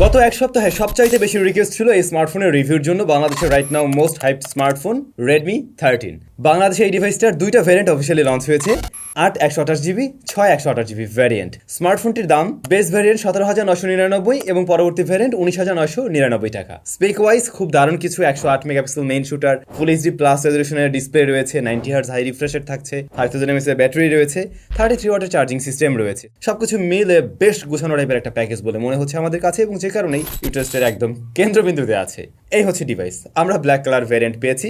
গত এক সপ্তাহে সবচাইতে বেশি রিকোয়েস্ট ছিল এই স্মার্টফোনের রিভিউর জন্য বাংলাদেশের right now most hyped smartphone Redmi 13। বাংলাদেশে এই ডিভাইসটার দুইটা ভ্যারিয়েন্ট অফিসিয়ালি লঞ্চ হয়েছে, 8/128GB, 6/128GB ভ্যারিয়েন্ট। স্মার্টফোনটির দাম বেস ভ্যারিয়েন্ট 17,999 এবং পরবর্তী ভ্যারিয়েন্ট 19,999 টাকা। স্পেক ওয়াইজ খুব দারুণ কিছু, 108 megapixel main shooter, full HD plus রেজলিউশনের ডিসপ্লে রয়েছে, 90 হার্টজ হাই রিফ্রেশের থাকছে, 5000 mAh এর ব্যাটারি রয়েছে, 33 ওয়াটের চার্জিং সিস্টেম রয়েছে। সবকিছু মিলে বেশ গুছানো টাইপের একটা প্যাকেজ বলে মনে হচ্ছে আমাদের কাছে, এবং যে কারণেই ইন্টারেস্টের একদম কেন্দ্রবিন্দুতে আছে। এই হচ্ছে ডিভাইস। আমরা ব্ল্যাক কালার ভ্যারিয়েন্ট পেয়েছি।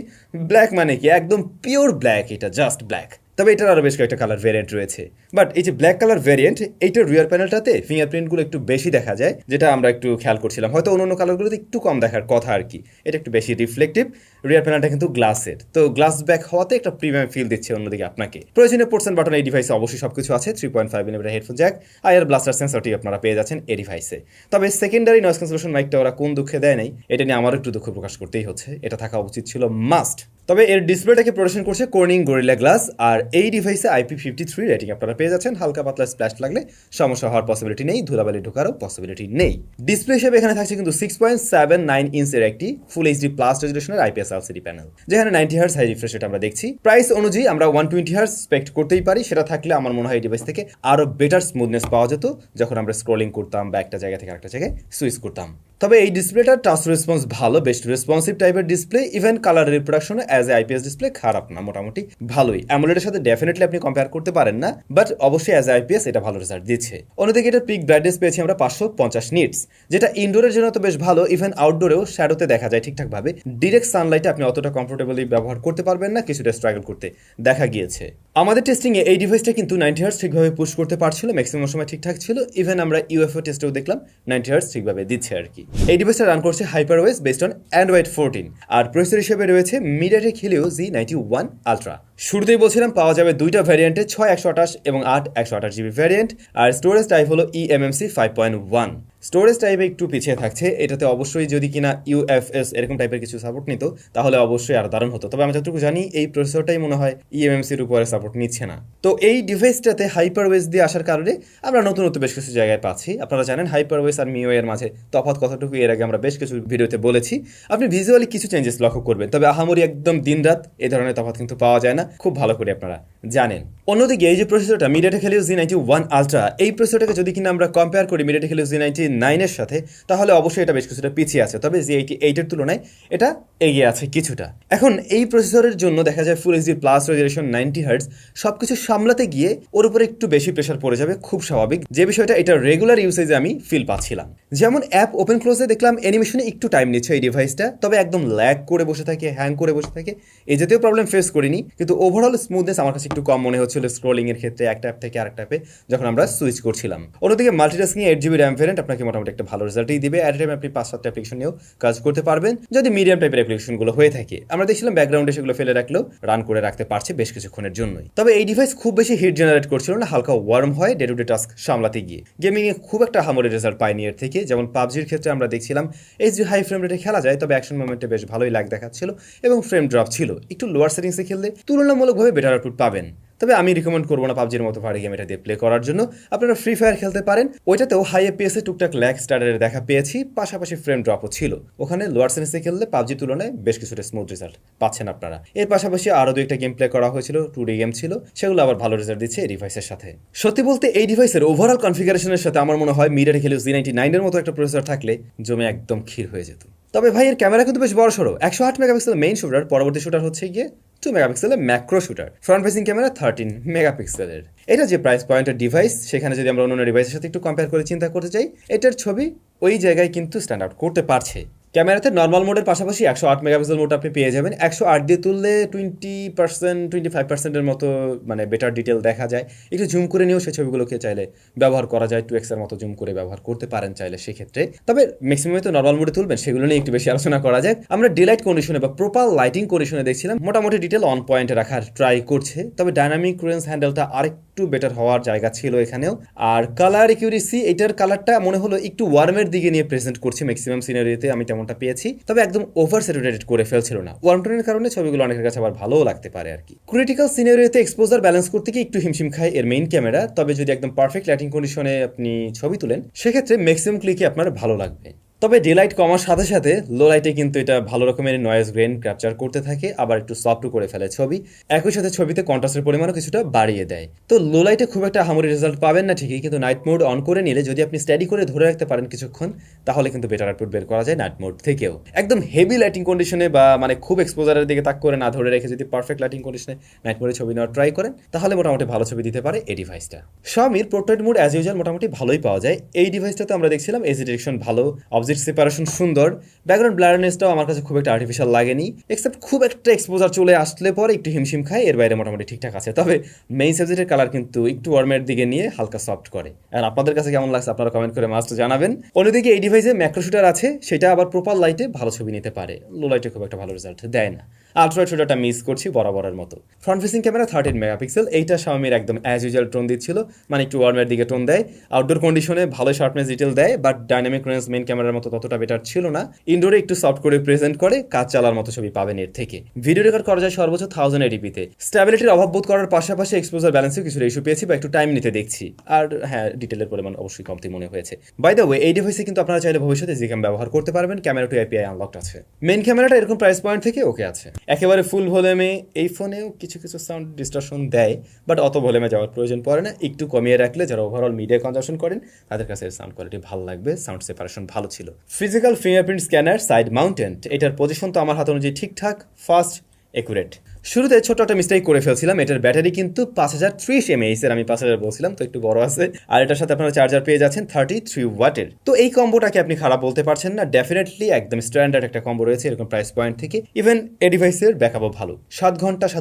ব্ল্যাক মানে কি একদম পিওর ব্ল্যাক, এটা জাস্ট ব্ল্যাক। তবে এটার আরও বেশ কয়েকটা কালার ভ্যারিয়েন্ট রয়েছে। বাট এই যে ব্ল্যাক কালার ভ্যারিয়েন্ট, এইটার রিয়ার প্যানেলটাতে ফিঙ্গারপ্রিন্টগুলো একটু বেশি দেখা যায়, যেটা আমরা একটু খেয়াল করছিলাম। হয়তো অন্য কালারগুলোতে একটু কম দেখার কথা আর কি। এটা একটু বেশি রিফ্লেকটিভ। রিয়ার প্যানেলটা কিন্তু গ্লাসের, তো গ্লাস ব্যাক হওয়াতে একটা প্রিমিয়াম ফিল দিচ্ছে অন্যদিকে আপনাকে। প্রয়োজনীয় পোর্টস বাটন এই ডিভাইসে অবশ্যই সবকিছু আছে। 3.5mm headphone Jack, IR blaster সেন্সরটি আপনারা পেয়ে যাচ্ছেন এই ডিভাইসে। তবে সেকেন্ডারি নয়েজ ক্যান্সেলেশন মাইকটা ওরা কোন দুঃখে দেয় নাই, এটা নিয়ে আমারও একটু দুঃখ প্রকাশ করতেই হচ্ছে। এটা থাকা উচিত ছিল মাস্ট। তবে এর ডিসপ্লেটাকে প্রোটেকশন করছে কর্নিং গরিলা গ্লাস, আর এই ডিভাইসে IP53 রেটিং আপনারা পেয়ে যাচ্ছেন। হালকা পাতলা স্প্ল্যাশ লাগলে সমস্যা হওয়ার পসিবিলিটি নেই, ধুলাবালি ঢোকারও পসিবিলিটি নেই। ডিসপ্লে হিসেবে এখানে থাকছে কিন্তু 6.79 ইঞ্চের একটি ফুল এইচডি প্লাস রেজলিউশনের IPS LCD প্যানেল, যেখানে 90 হার্টজ হাই রিফ্রেশ রেট আমরা দেখছি। প্রাইস অনুযায়ী আমরা 120 হার্টজ এক্সপেক্ট করতেই পারি। সেটা থাকলে আমার মনে হয় এই ডিভাইস থেকে আরও বেটার স্মুথনেস পাওয়া যেত যখন আমরা স্ক্রলিং করতাম বা একটা জায়গা থেকে আরেকটা জায়গায় সুইচ করতাম। তবে এই ডিসপ্লেটার টাচ রেসপন্স ভালো, বেস্ট রেসপন্সিভ টাইপের ডিসপ্লে। ইভেন কালার রিপ্রোডাকশনে অ্যাজ এ IPS ডিসপ্লে খারাপ না, মোটামুটি ভালোই। অ্যামোলেডের সাথে ডেফিনেটলি আপনি কম্পেয়ার করতে পারেন না, বাট অবশ্যই অ্যাজ এ IPS এটা ভালো রেজাল্ট দিচ্ছে। অন্যদিকে এটার পিক ব্রাইটনেস পেয়েছি আমরা 550 নিটস, যেটা ইনডোরের জন্য তো বেশ ভালো। ইভেন আউটডোরেও শ্যাডোতে দেখা যায় ঠিকঠাকভাবে। ডিরেক্ট সানলাইটে আপনি অতটা কমফোর্টেবলি ব্যবহার করতে পারবেন না, কিছুটা স্ট্রাগল করতে দেখা গিয়েছে। আমাদের টেস্টিংয়ে এই ডিভাইসটা কিন্তু 90 হার্টজ ঠিকভাবে পুশ করতে পারছিল, ম্যাক্সিমাম সময় ঠিকঠাক ছিল। ইভেন আমরা UFO টেস্টেও দেখলাম 90 হার্টজ ঠিকভাবে দিচ্ছে আর কি। এই ডিভাইসটা রান করছে HyperOS বেসড অন Android 14, আর প্রসেসর হিসেবে রয়েছে MediaTek Helio Z91 Ultra। শুরুতেই বলছিলাম পাওয়া যাবে দুইটা ভ্যারিয়েন্টে, 6/128 এবং 8/128GB ভ্যারিয়েন্ট, আর স্টোরেজ টাইপ হলো eMMC 5.1। স্টোরেজ টাইপে একটু পিছিয়ে থাকছে, এটাতে অবশ্যই যদি কিনা UFS এরকম টাইপের কিছু সাপোর্ট নিত তাহলে অবশ্যই আরো দারুণ হতো। তবে আমি যতটুকু জানি এই প্রসেসরটাই মনে হয় eMMCর উপরে সাপোর্ট নিচ্ছে না। তো এই ডিভাইসটাতে HyperOS দিয়ে আসার কারণে আমরা নতুন বেশ কিছু জায়গায় পাচ্ছি। আপনারা জানেন HyperOS আর MIUI এর মাঝে তফাৎ কতটুকু এর আগে আমরা বেশ কিছু ভিডিওতে বলেছি। আপনি ভিজুয়ালি কিছু চেঞ্জেস লক্ষ্য করবেন, তবে আহামরি একদম দিনরাত এই ধরনের তফাৎ কিন্তু পাওয়া যায় না, খুব ভালো করে আপনারা জানেন। অন্যদিকে এই যে প্রসেসরটা MediaTek Helio Z91 Ultra, এই প্রসেসরটাকে যদি কিনা আমরা কম্পেয়ার করি MediaTek Helio Z99 এর সাথে, তাহলে অবশ্যই এটা বেশ কিছুটা পিছিয়ে আছে। তবে Z88 এর তুলনায় এটা এগিয়ে আছে কিছুটা। এখন এই প্রসেসরের জন্য দেখা যায় ফুল এইচডি প্লাস রেজলিউশন, 90 হার্টজ, সবকিছু সামলাতে গিয়ে ওর উপরে একটু বেশি প্রেশার পড়ে যাবে, খুব স্বাভাবিক। যে বিষয়টা এটা রেগুলার ইউসেজে আমি ফিল পাচ্ছিলাম। যেমন অ্যাপ ওপেন ক্লোজে দেখলাম অ্যানিমেশনে একটু টাইম নিচ্ছে এই ডিভাইসটা, তবে একদম ল্যাগ করে বসে থাকে, হ্যাং করে বসে থাকে, এই জাতীয় প্রবলেম ফেস করিনি। কিন্তু ওভারঅল স্মুথনেস আমার কাছে একটু কম মনে হচ্ছিল স্ক্রলিং এর ক্ষেত্রে, একটা অ্যাপ থেকে আরেকটা অ্যাপে যখন আমরা সুইচ করছিলাম। অন্যদিকে মাল্টিটাস্কিং 8GB র্যাম ভ্যারিয়েন্ট আপনাকে মোটামুটি একটা ভালো রেজাল্টই দিবে। অ্যাট টাইম আপনি 5-7টা অ্যাপ্লিকেশন নিয়েও কাজ করতে পারবেন যদি মিডিয়াম টাইপের অ্যাপ্লিকেশনগুলো হয়ে থাকে। আমরা দেখছিলাম ব্যাকগ্রাউন্ডে সেগুলো ফেলে রাখলেও রান করে রাখতে পারছে বেশ কিছুক্ষণের জন্যই। তবে এই ডিভাইস খুব বেশি হিট জেনারেট করছিল না, হালকা ওয়ার্ম হয় ডে টু ডে টাস্ক সামলাতে গিয়ে। গেমিংয়ে খুব একটা হামরি রেজাল্ট পায়নি এর থেকে। যেমন পাবজির ক্ষেত্রে আমরা দেখছিলাম এইচডি হাই ফ্রেম রেটে খেলা যায়, তবে অ্যাকশন মোমেন্টে বেশ ভালোই লাগ দেখাচ্ছিল এবং ফ্রেম ড্রপ ছিল। একটু লোয়ার সেটিংসে খেললে তুলনামূলকভাবে বেটার আউটপুট পাবেন। তবে আমি রিকমেন্ড করবো না পাবজির মতো ভারী গেম এটা দিয়ে প্লে করার জন্য। আপনারা ফ্রি ফায়ার খেলতে পারেন, ওইটাতেও হাই FPS এ টুকটাক ল্যাগ স্টার্টারের দেখা পেয়েছি, পাশাপাশি ফ্রেম ড্রপও ছিল। ওখানে লোয়ার সেটিংসে খেললে পাবজির তুলনায় বেশ কিছুটা স্মুথ রেজাল্ট পাচ্ছেন আপনারা। এর পাশাপাশি আরও দুইটা গেম প্লে করা হয়েছিল, 2D গেম ছিল, সেগুলো আবার ভালো রেজাল্ট দিচ্ছে এই ডিভাইসের সাথে। সত্যি বলতে এই ডিভাইসের ওভারঅল কনফিগারেশনের সাথে আমার মনে হয় MediaTek Helio Z99 এর মতো একটা প্রসেসর থাকলে জমে একদম ক্ষীর হয়ে যেত। তবে ভাই এর ক্যামেরা কিন্তু বেশ বড় সড়ো, 108 মেগাপিক্সেল মেইন শুটার, পরবর্তী শুটার হচ্ছে গিয়ে 2 মেগাপিক্সেলের macro shooter, front facing camera 13 মেগাপিক্সেলের। এটা যে প্রাইস পয়েন্টের ডিভাইস, সেখানে যদি আমরা অন্য ডিভাইসের সাথে একটু কম্পেয়ার করে চিন্তা করতে চাই, এটার ছবি ওই জায়গায় কিন্তু স্ট্যান্ড আউট করতে পারছে। ক্যামেরাতে নর্মাল মোডের পাশাপাশি 108 মেগাপিক্সেল মোড আপনি পেয়ে যাবেন। 108 দিয়ে তুললে 25%-25% মতো মানে বেটার ডিটেল দেখা যায়। একটু জুম করে নিয়েও সেই ছবিগুলোকে চাইলে ব্যবহার করা যায়, 2x এর মতো জুম করে ব্যবহার করতে পারেন চাইলে সেক্ষেত্রে। তবে ম্যাক্সিমামে তো নর্মাল মোডে তুলবেন, সেগুলো নিয়ে একটু বেশি আলোচনা করা যায়। আমরা ডেলাইট কন্ডিশনে বা প্রপার লাইটিং কন্ডিশনে দেখছিলাম মোটামুটি ডিটেল অন পয়েন্টে রাখার ট্রাই করছে, তবে ডাইনামিক রেঞ্জ হ্যান্ডেলটা আরেকটু একটু বেটার হওয়ার জায়গা ছিল এখানেও। আর কালার একিউরেসি, এটার কালারটা মনে হলো একটু ওয়ার্মের দিকে নিয়ে প্রেজেন্ট করছে ম্যাক্সিমাম সিনারিওতে, আমি তেমনটা পেয়েছি, তবে একদম ওভার স্যাচুরেটেড করে ফেলছিল না। ওয়ার্ম টোনের কারণে ছবিগুলো অনেকের কাছে আবার ভালোও লাগতে পারে আর কি। ক্রিটিক্যাল সিনারিওতে এক্সপোজার ব্যালেন্স করতে গিয়ে একটু হিমশিম খায় এর মেইন ক্যামেরা, তবে যদি একদম পারফেক্ট লাইটিং কন্ডিশনে আপনি ছবি তুলেন সেক্ষেত্রে ম্যাক্সিমাম ক্লিকে আপনার ভালো লাগবে। তবে ডে লাইট কমার সাথে সাথে লো লাইটে কিন্তু এটা ভালো রকমের নয়েজ গ্রেন ক্যাপচার করতে থাকে, আবার একটু সফটও করে ফেলে ছবি, একই সাথে ছবিতে কন্ট্রাস্টের পরিমাণও কিছুটা বাড়িয়ে দেয়। তো লো লাইটে খুব একটা হামরি রেজাল্ট পাবেন না ঠিকই, কিন্তু নাইট মোড অন করে নিলে যদি আপনি স্টাডি করে ধরে রাখতে পারেন কিছুক্ষণ, তাহলে কিন্তু বেটার আউটপুট বের করা যায় নাইট মোড থেকেও। একদম হেভি লাইটিং কন্ডিশনে বা মানে খুব এক্সপোজারের দিকে তাক করে না ধরে রেখে যদি পারফেক্ট লাইটিং কন্ডিশনে নাইট মোডে ছবি নেওয়ার ট্রাই করেন, তাহলে মোটামুটি ভালো ছবি দিতে পারে এই ডিভাইসটা। Xiaomiর পোর্ট্রেট মোড অ্যাজ ইউজুয়াল মোটামুটি ভালোই পাওয়া যায়। এই ডিভাইসটাতে আমরা দেখছিলাম এজি ডিরেকশন ভালো, অবজেক্ট সেপারেশন সুন্দর, ব্যাকগ্রাউন্ড ব্লারনেসটাও আমার কাছে খুব একটা আর্টিফিশিয়াল লাগেনি, এক্সেপ্ট খুব একটা এক্সপোজার চলে আসলে পরে একটু হিমশিম খায়, এর বাইরে মোটামুটি ঠিকঠাক আছে। তবে মেইন সাবজেক্টের কালার কিন্তু একটু ওয়ার্মের দিকে নিয়ে হালকা সফট করে। আর আপনাদের কাছে কেমন লাগছে আপনারা কমেন্ট করে মাস্ট জানাবেন। অন্যদিকে এই ডিভাইসে ম্যাক্রো শুটার আছে, সেটা আবার প্রপার লাইটে ভালো ছবি নিতে পারে, লো লাইটে খুব একটা ভালো রেজাল্ট দেয় না। আলট্রা শুটারটা মিস করছি বরাবরের মতো। ফ্রন্ট ফেসিং ক্যামেরা 13 মেগাপিক্সেল, এইটা Xiaomiর একদম অ্যাজ ইউজুয়াল টোন দিচ্ছিল, মানে একটু ওয়ার্মের দিকে টোন দেয়, আউটডোর কন্ডিশনে ভালো শার্পনেস ডিটেল দেয়, বাট ডাইনামিক রেঞ্জ মেইন ক্যামেরার মতো ততটা বেটার ছিল না। ইনডোরে একটু সফট করে প্রেজেন্ট করে, কাজ চালার মতো ছবি পাবেন এর থেকে। ভিডিও রেকর্ড করা যায় সর্বোচ্চ 1080p-তে। স্ট্যাবিলিটির অভাব বোধ করার পাশাপাশি এক্সপোজার ব্যালেন্সেও কিছু ইস্যু পেয়েছি বা একটু টাইম নিতে দেখছি, আর হ্যাঁ ডিটেলের পরিমাণ অবশ্যই কমতি মনে হয়েছে। বাই দ্য ওয়ে, এই ডিভাইসে কিন্তু আপনারা চাইলে ভবিষ্যতে জিক্যাম ব্যবহার করতে পারবেন, ক্যামেরা টু API আনলকড আছে। মেইন ক্যামেরাটা এরকম প্রাইস পয়েন্ট থেকে ওকে আছে। একেবারে ফুল ভলিউমে এই ফোনেও কিছু কিছু সাউন্ড ডিস্টরশন দেয়, বাট অত ভলিউমে যাওয়ার প্রয়োজন পড়ে না, একটু কমিয়ে রাখলে যারা ওভারঅল মিডিয়া কনজাম্পশন করেন তাদের কাছে সাউন্ড কোয়ালিটি ভালো লাগবে, সাউন্ড সেপারেশন ভালো ছিল। Physical fingerprint scanner side mountain, এটার পজিশন তো আমার হাত অনুযায়ী ঠিকঠাক, ফাস্ট, একুরেট। শুরুতে ছোট একটা মিস্টেক করে ফেলছিলাম, এটার ব্যাটারি কিন্তু 5030 mAh এর, আমি 5000 বলছিলাম তো একটু বড় আছে, আর এটার সাথে আপনারা চার্জার পেয়ে যাচ্ছেন 33 ওয়াটের। তো এই কম্বোটাকে আপনি খারাপ বলতে পারছেন না, ডেফিনেটলি একদম স্ট্যান্ডার্ড একটা কম্বো রয়েছে এরকম প্রাইস পয়েন্ট থেকে। ইভেন এই ডিভাইসের ব্যাকআপও ভালো, 7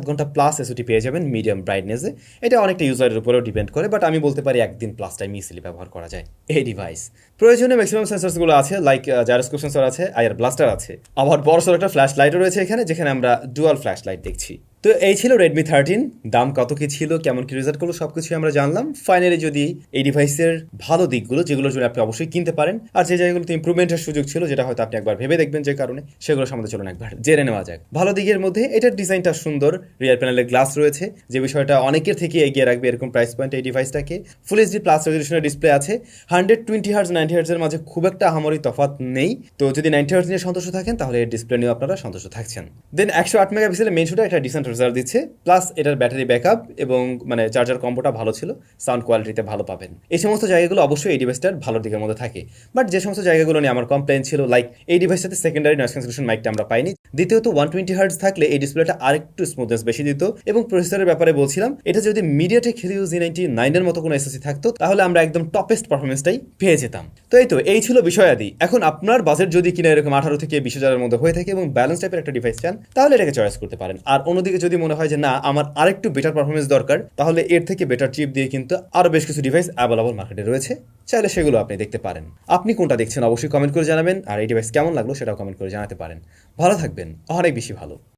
ঘন্টা প্লাস এসওটি পেয়ে যাবেন মিডিয়াম ব্রাইটনেসে। এটা অনেকটা ইউজারের উপরেও ডিপেন্ড করে, বাট আমি বলতে পারি একদিন প্লাস টাইম ইজিলি ব্যবহার করা যায় এই ডিভাইস। প্রয়োজনে ম্যাক্সিমাম সেন্সরসগুলো আছে, লাইক জাইরোস্কোপ সেন্সর আছে, আইআর ব্লাস্টার আছে, আবার বড়সড় একটা ফ্ল্যাশ লাইটও রয়েছে এখানে, যেখানে আমরা ডুয়াল ফ্ল্যাশ লাইট দেখছি। তো এই ছিল Redmi 13, দাম কত কি ছিল, কেমন কি রেজাল্ট করলো, সবকিছু আমরা জানলাম। ফাইনালি যদি এই ডিভাইসের ভালো দিকগুলো, যেগুলোর জন্য আপনি অবশ্যই কিনতে পারেন, আর যে জায়গাগুলোতে ইমপ্রুভমেন্টের সুযোগ ছিল, যেটা হয়তো আপনি একবার ভেবে দেখবেন যে কারণে, সেগুলো সম্বন্ধে চলুন একবার জেনে নেওয়া যাক। ভালো দিকের মধ্যে এটার ডিজাইনটা সুন্দর, রিয়ার প্যানেলের গ্লাস রয়েছে, যে বিষয়টা অনেকের থেকে এগিয়ে রাখবে এরকম প্রাইস পয়েন্ট এই ডিভাইসটাকে। ফুল এইচডি প্লাস রেজলিউশনের ডিসপ্লে আছে, 120 হার্জ 90 হার্জের মাঝে খুব একটা আহামরি তফাৎ নেই। তো যদি 90 হার্জ নিয়ে সন্তুষ্ট থাকেন, তাহলে এর ডিসপ্লে নিয়ে আপনারা সন্তুষ্ট থাকছেন। দেন 108 মেগাপিক্সেলের মেইন শুটার একটা ডিসেন্ট রেজাল্ট দিচ্ছে, প্লাস এটার ব্যাটারি ব্যাকআপ এবং মানে চার্জার কম্বোটা ভালো ছিল, সাউন্ড কোয়ালিটিতে ভালো পাবেন। এই সমস্ত জায়গাগুলো অবশ্যই এই ডিভাইসটার ভালো দিকের মধ্যে থাকে। বাট যে সমস্ত জায়গাগুলো নিয়ে আমার কমপ্লেন ছিল, লাইক এই ডিভাইসটাতে সেকেন্ডারি নয়েজ ক্যান্সেলেশন মাইকটা আমরা পাইনি, দ্বিতীয়ত 120 হার্জ থাকলে এই ডিসপ্লেটা আরেকটু স্মুথনেস বেশি দিত, এবং প্রসেসরের ব্যাপারে বলছিলাম, এটা যদি মিডিয়াটেক Helio Z99 এর মতো কোনো এসওসি থাকতো, তাহলে আমরা একদম টপেস্ট পারফরমেন্সটাই পেয়ে যেতাম। তো এই ছিল বিষয়াদি। এখন আপনার বাজেট যদি কিনা এরকম 18 থেকে 20,000 মধ্যে হয়ে থাকে এবং ব্যালেন্স টাইপের একটা ডিভাইস চান, তাহলে এটাকে চয়েস করতে পারেন। আর অন্যদিকে যদি মনে হয় যে না আমার আরেকটু বেটার পারফরমেন্স দরকার, তাহলে এর থেকে বেটার চিপ দিয়ে কিন্তু আরো বেশ কিছু ডিভাইস অ্যাভেলেবল মার্কেটে রয়েছে, চাইলে সেগুলো আপনি দেখতে পারেন। আপনি কোনটা দেখছেন অবশ্যই কমেন্ট করে জানাবেন, আর এই ডিভাইস কেমন লাগলো সেটাও কমেন্ট করে জানাতে পারেন। ভালো থাকবেন, অনেক বেশি ভালো।